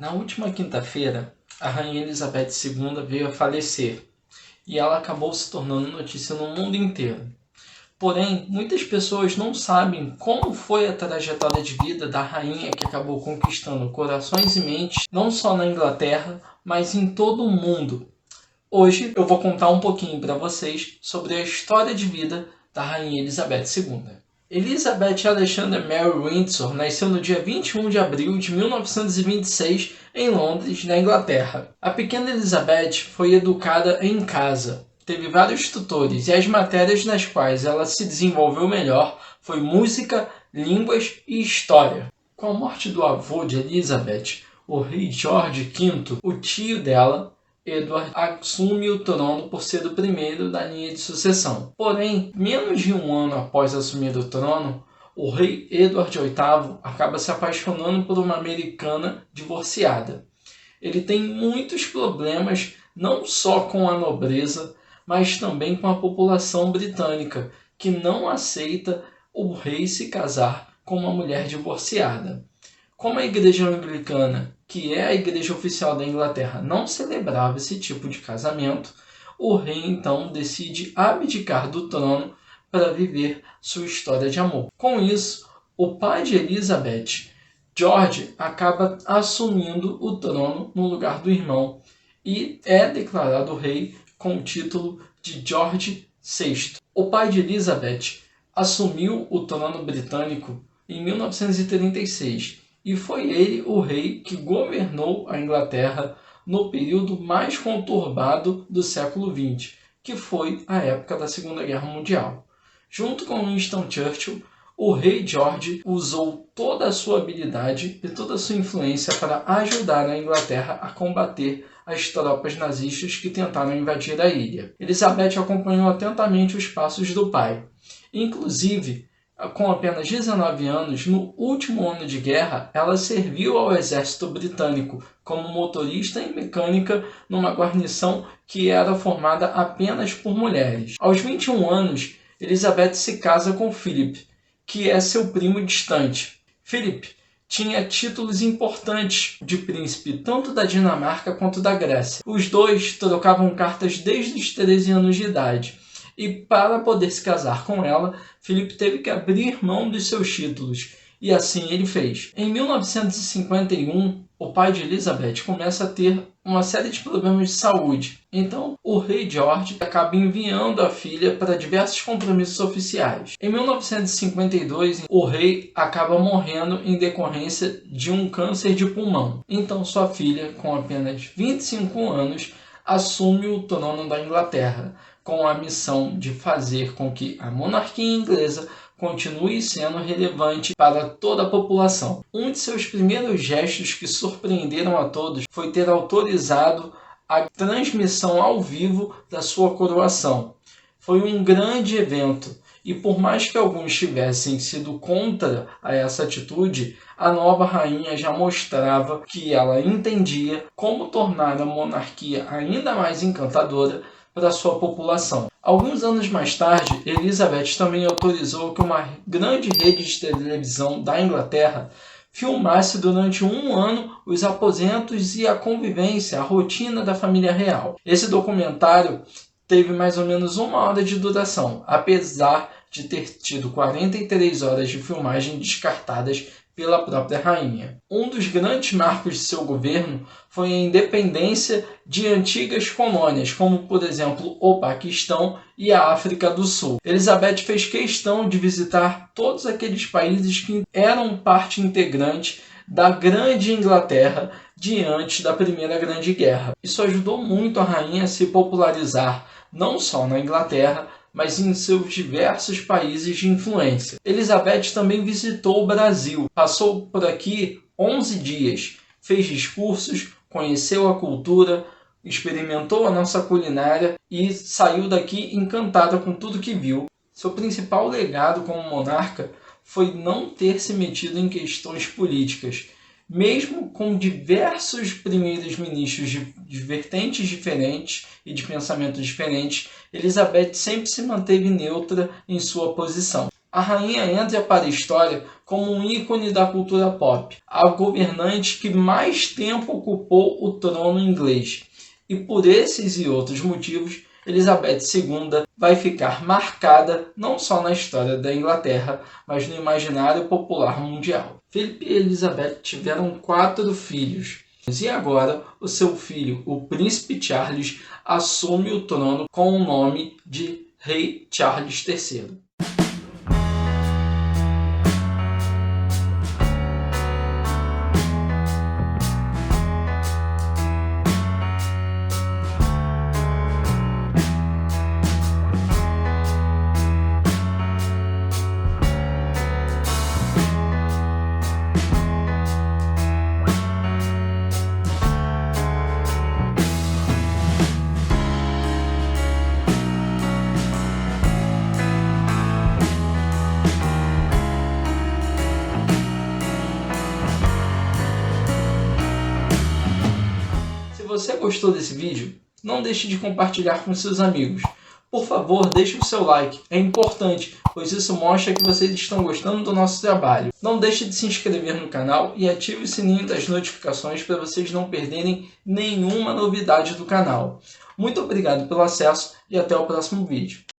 Na última quinta-feira, a Rainha Elizabeth II veio a falecer e ela acabou se tornando notícia no mundo inteiro. Porém, muitas pessoas não sabem como foi a trajetória de vida da rainha que acabou conquistando corações e mentes, não só na Inglaterra, mas em todo o mundo. Hoje eu vou contar um pouquinho para vocês sobre a história de vida da Rainha Elizabeth II. Elizabeth Alexandra Mary Windsor nasceu no dia 21 de abril de 1926 em Londres, na Inglaterra. A pequena Elizabeth foi educada em casa. Teve vários tutores e as matérias nas quais ela se desenvolveu melhor foi música, línguas e história. Com a morte do avô de Elizabeth, o rei George V, o tio dela, Edward, assume o trono por ser o primeiro da linha de sucessão. Porém, menos de um ano após assumir o trono, o rei Edward VIII acaba se apaixonando por uma americana divorciada. Ele tem muitos problemas, não só com a nobreza, mas também com a população britânica, que não aceita o rei se casar com uma mulher divorciada. Como a igreja anglicana, que é a igreja oficial da Inglaterra, não celebrava esse tipo de casamento, o rei então decide abdicar do trono para viver sua história de amor. Com isso, o pai de Elizabeth, George, acaba assumindo o trono no lugar do irmão e é declarado rei com o título de George VI. O pai de Elizabeth assumiu o trono britânico em 1936 e foi ele o rei que governou a Inglaterra no período mais conturbado do século XX, que foi a época da Segunda Guerra Mundial. Junto com Winston Churchill, o rei George usou toda a sua habilidade e toda a sua influência para ajudar a Inglaterra a combater as tropas nazistas que tentaram invadir a ilha. Elizabeth acompanhou atentamente os passos do pai. Inclusive, com apenas 19 anos, no último ano de guerra, ela serviu ao exército britânico como motorista e mecânica numa guarnição que era formada apenas por mulheres. Aos 21 anos, Elizabeth se casa com Philip, que é seu primo distante. Philip tinha títulos importantes de príncipe, tanto da Dinamarca quanto da Grécia. Os dois trocavam cartas desde os 13 anos de idade. E para poder se casar com ela, Philip teve que abrir mão dos seus títulos. E assim ele fez. Em 1951, o pai de Elizabeth começa a ter uma série de problemas de saúde. Então, o rei George acaba enviando a filha para diversos compromissos oficiais. Em 1952, o rei acaba morrendo em decorrência de um câncer de pulmão. Então, sua filha, com apenas 25 anos, assume o trono da Inglaterra, com a missão de fazer com que a monarquia inglesa continue sendo relevante para toda a população. Um de seus primeiros gestos que surpreenderam a todos foi ter autorizado a transmissão ao vivo da sua coroação. Foi um grande evento e por mais que alguns tivessem sido contra essa atitude, a nova rainha já mostrava que ela entendia como tornar a monarquia ainda mais encantadora para sua população. Alguns anos mais tarde, Elizabeth também autorizou que uma grande rede de televisão da Inglaterra filmasse durante um ano os aposentos e a convivência, a rotina da família real. Esse documentário teve mais ou menos 1 hora de duração, apesar de ter tido 43 horas de filmagem descartadas pela própria rainha. Um dos grandes marcos de seu governo foi a independência de antigas colônias, como por exemplo o Paquistão e a África do Sul. Elizabeth fez questão de visitar todos aqueles países que eram parte integrante da Grande Inglaterra diante da Primeira Grande Guerra. Isso ajudou muito a rainha a se popularizar, não só na Inglaterra, mas em seus diversos países de influência. Elizabeth também visitou o Brasil, passou por aqui 11 dias, fez discursos, conheceu a cultura, experimentou a nossa culinária e saiu daqui encantada com tudo que viu. Seu principal legado como monarca foi não ter se metido em questões políticas. Mesmo com diversos primeiros ministros de vertentes diferentes e de pensamentos diferentes, Elizabeth sempre se manteve neutra em sua posição. A rainha entra para a história como um ícone da cultura pop, a governante que mais tempo ocupou o trono inglês. E por esses e outros motivos, Elizabeth II vai ficar marcada não só na história da Inglaterra, mas no imaginário popular mundial. Philip e Elizabeth tiveram 4 filhos. E agora, o seu filho, o príncipe Charles, assume o trono com o nome de Rei Charles III. Se você gostou desse vídeo, não deixe de compartilhar com seus amigos. Por favor, deixe o seu like, é importante, pois isso mostra que vocês estão gostando do nosso trabalho. Não deixe de se inscrever no canal e ative o sininho das notificações para vocês não perderem nenhuma novidade do canal. Muito obrigado pelo acesso e até o próximo vídeo.